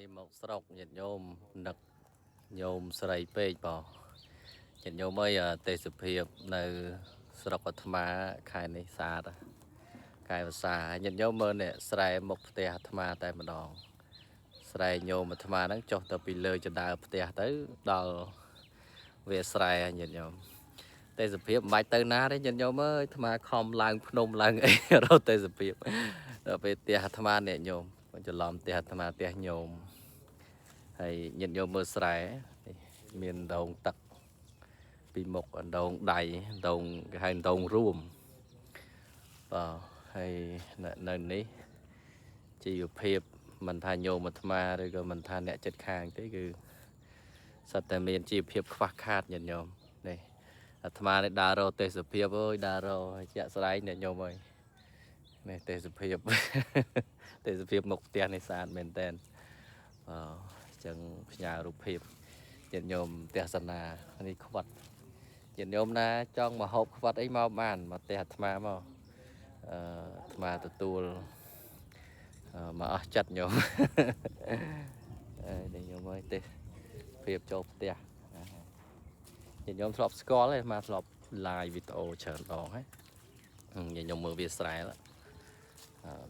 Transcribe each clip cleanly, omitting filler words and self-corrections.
នេះមកស្រុកញាតិញោមនឹកញោមស្រីពេកបងញាតិញោមអើយទេសភាពនៅស្រុកអាត្មាខែនេះស្អាតខែវស្សាញាតិញោមមើលនេះស្រែមុខផ្ទះអាត្មាតែម្ដងស្រែញោមអាត្មាហ្នឹងចុះទៅពីលើចដើផ្ទះទៅដល់វាស្រែញាតិញោមទេសភាពមិនបាច់ទៅណាទេញាតិញោមអើយអាត្មាខំឡើងភ្នំឡើងអីរត់ទេសភាពដល់ពេលផ្ទះអាត្មាញាតិញោមច្រឡំផ្ទះអាត្មាផ្ទះញោមហើយញាតិញោមមើលស្រែមានដងទឹកពីមុខដងដៃដងគេហៅដងរួមបាទហើយនៅនេះជីវភាពមិនថាញោមអាត្មាឬក៏មិនថាអ្នកចិត្តខាងទេគឺសិតតែមានជីវភាពខ្វះខាតញាតិញោមនេះអាត្មានេះដើររកទេសភាពអើយដើររកជាក់ស្ដែងញាតិញោមអើយនេះទេសភាពមុខផ្ទះនេះស្អាតមែនតើចឹងផ្ញើរូបភាពញាតិញោមទស្សនានេះខ្វិតញាតិញោមណាចង់មកហូបខ្វិតអីមកបានមកផ្ទះអាត្មាមកអាត្មាទទួលមកអស់ចិត្តញោមនេះញោមអើយទេសភាពចូលផ្ទះញាតិញោមធ្លាប់ស្គាល់ទេអាត្មាធ្លាប់ live វីដេអូច្រើនដងហើយញាតិញោមមើលវាស្រែ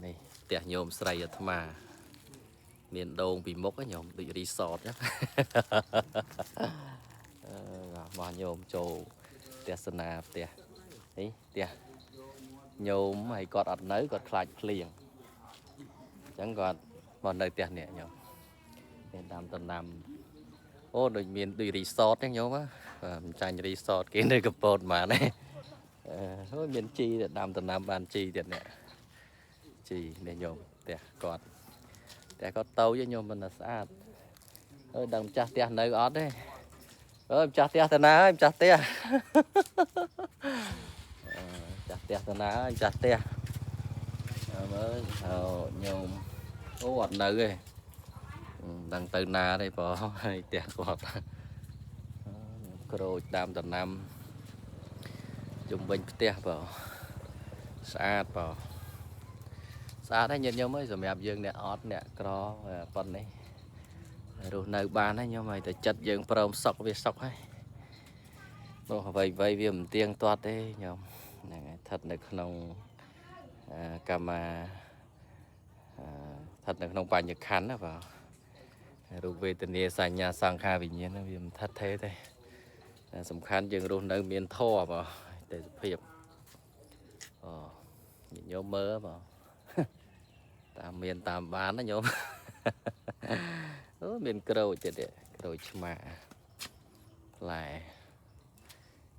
នេះផ្ទះញោមស្រីអាត្មាមានដងពីមុខញោមដូចរីសតចឹងមកញោមចូលទស្សនាផ្ទះនេះផ្ទះញោមហើយគាត់អត់នៅគាត់ខ្លាចភ្លៀងអញ្ចឹងគាត់មកនៅផ្ទះនេះញោមមានដាំដំណាំអូដូចមានដូចរីសតចឹងញោមមិនចាញ់រីសតគេនៅកពតមកណាអូមានជីដាំដំណាំបានជីទៀតនេះជីនេះញោមផ្ទះគាត់តែគាត់ទៅញោមមិនស្អាតអើយដឹងម្ចាស់ផ្ទះនៅអត់ទេអើយម្ចាស់ផ្ទះទៅណាហើយម្ចាស់ផ្ទះម្ចាស់ផ្ទះទៅណាហើយម្ចាស់ផ្ទះមើលញោមអូអត់នៅទេដឹងទៅណាទេបងហើយផ្ទះគាត់ក្រូចដើមដំណាំជុំវិញផ្ទះបងស្អាតបងស្អាតហើយញាតិញោមអើយសម្រាប់យើងអ្នកអត់អ្នកក្រប៉ុណ្ណេះរស់នៅបានហើយញោមហើយតែចិត្តយើងព្រមសុខវាសុខហើយព្រោះអ្វីវាមិនទៀងទាត់ទេញោមហ្នឹងហើយស្ថិតនៅក្នុងកម្មាស្ថិតនៅក្នុងបញ្ញខណ្ឌណាបងរូបវេទនាសញ្ញាសង្ខារវិញ្ញាណវាមិនស្ថិតទេសំខាន់យើងរស់នៅមានធម៌បងទេសភាពញាតិញោមមើលបងតាមមានតាមបានណាញោមអូមានក្រូចទៀតក្រូចឆ្មាផ្លែ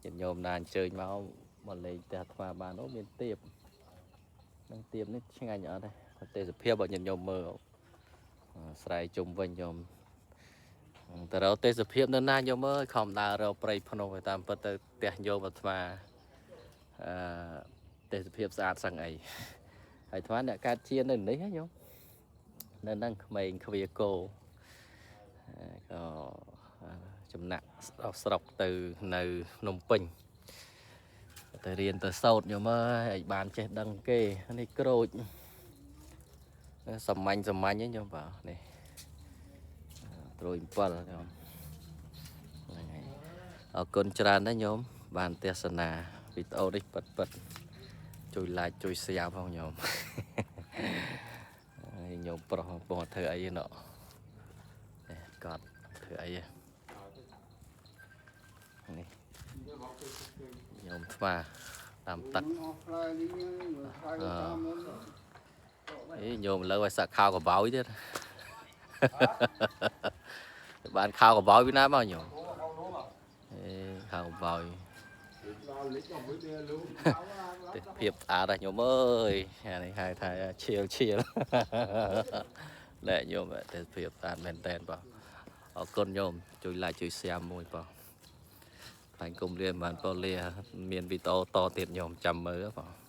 ញាតិញោមណាអញ្ជើញមកលេងផ្ទះអាត្មាបានអូមានទៀបនឹងទៀបនេះឆ្ងាញ់អត់ទេទេសភាពរបស់ញាតិញោមមើលស្រែជុំវិញញោមតើរកទេសភាពនៅណាញោមអើយខំដើររកព្រៃភ្នំតាមពិតទៅផ្ទះញោមអាត្មាទេសភាពស្អាតសឹងអីហើយអាត្មាអ្នកកើតជានៅនេះញោមនៅហ្នឹងក្មេងខ្វាគោក៏ចំណាក់ស្រុកទៅនៅភ្នំពេញទៅរៀនទៅសោតញោមអើយឲ្យបានចេះដឹងគេនេះក្រូចសាមញ្ញហ្នឹងញោមបាទនេះត្រួយ7ញោមហ្នឹងហើយអរគុណច្រើនណាស់ញោមបានទស្សនាវីដេអូនេះពិតជួយ like ជួយ share ផងញោមហើយញោមប្រុសបងធ្វើអីណោះគាត់ធ្វើអីនេះញោមថ្វាតាមទឹកញោមលើឲ្យសាក់ខោកបោយទៀតបានខោកបោយពីណាមកញោមខោកបោយទេសភាពស្អាតណាស់ញោមអើយអានេះហៅថាឈៀលណែញោមទេសភាពស្អាតមែនតើបងអរគុណញោមជួយ like ជួយ share មួយបងបាញ់គុំរៀនបានពលលាមានវីដេអូតទៀតញោមចាំមើលបង